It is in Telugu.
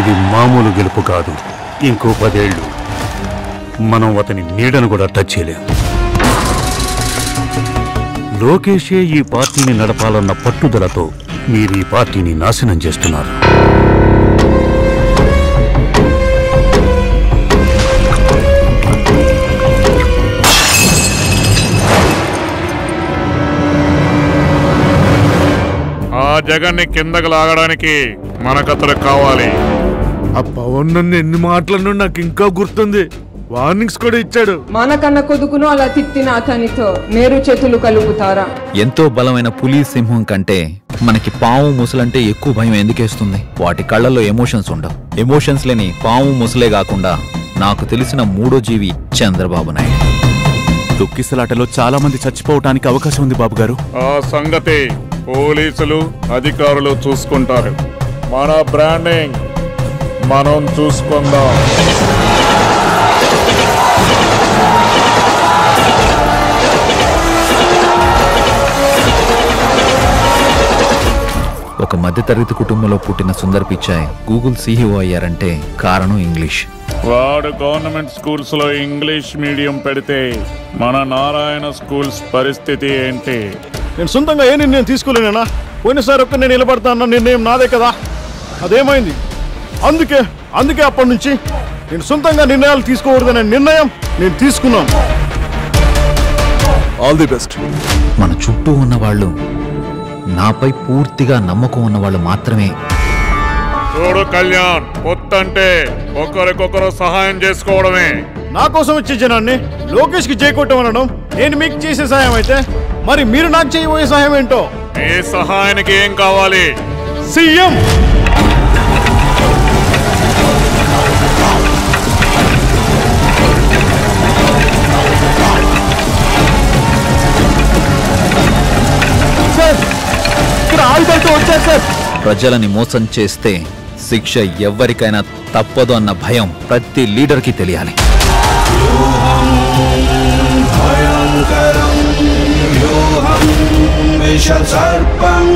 ఇది మామూలు గెలుపు కాదు. ఇంకో 10 ఏళ్ళు మనం అతని నీడను కూడా టచ్ చేయలేం. లోకేషే ఈ పార్టీని నడపాలన్న పట్టుదలతో మీరు ఈ పార్టీని నాశనం చేస్తున్నారు. ఆ జగన్ని కిందకు లాగడానికి మనకతడు కావాలి. ఆ పవన్ నన్ను ఎన్ని మాటలను నాకు ఇంకా గుర్తుంది. వార్నింగ్స్ కూడా ఇచ్చాడు. మనకన్న కొడుకును అలా తిట్టిన అతనితో నేరు చేతులు కలుపుతారా? ఎంతో బలమైన పులి సింహం కంటే మనకి పాము ముసలంటే ఎక్కువ భయం ఎందుకేస్తుంది? వాటి కళ్ళల్లో ఎమోషన్స్ ఉండవు. ఎమోషన్స్ లేని పాము ముసలే కాకుండా నాకు తెలిసిన 3వ జీవి చంద్రబాబు నాయుడు. తొక్కిసలాటలో చాలా మంది చచ్చిపోవటానికి అవకాశం ఉంది బాబు గారు. ఆ సంగతి పోలీసులు అధికారులు చూసుకుంటారు. మన బ్రాండింగ్ మనం చూసుకుందాం. ఒక మధ్యతరగతి కుటుంబంలో పుట్టిన సుందర్ పిచాయ్ గూగుల్ CEO అయ్యారంటే కారణం ఇంగ్లీష్. వాడు గవర్నమెంట్ స్కూల్స్ లో ఇంగ్లీష్ మీడియం పెడితే మన నారాయణ స్కూల్స్ పరిస్థితి ఏంటి? నేను సొంతంగా ఏ నిర్ణయం తీసుకోలేనా? పోయినసారి ఒక్క నేను నిలబడతా అన్న నిర్ణయం నాదే కదా, అదేమైంది? అందుకే అప్పటి నుంచి నేను సొంతంగా నిర్ణయాలు తీసుకోకూడదనే నిర్ణయం నేను తీసుకున్నాను. All the best. మన చుట్టూ ఉన్నవాళ్ళు నాపై పూర్తిగా నమ్మకం ఉన్నవాళ్ళు మాత్రమే. చూడు కళ్యాణ్, పొత్తంటే ఒకరికొకరు సహాయం చేసుకోవడమే. నా కోసం వచ్చే జనాన్ని లోకేష్ కి చేయకొట్టమనడం నేను మీకు చేసే సహాయం అయితే, మరి మీరు నాకు చేయబోయే సహాయం ఏంటో? ఏ సహాయానికి ఏం కావాలి? సీఎం. ప్రజలని మోసం చేస్తే శిక్ష ఎవ్వరికైనా తప్పదు అన్న భయం ప్రతి లీడర్కి తెలియాలి. భయంకరం వ్యూహం విషసర్పం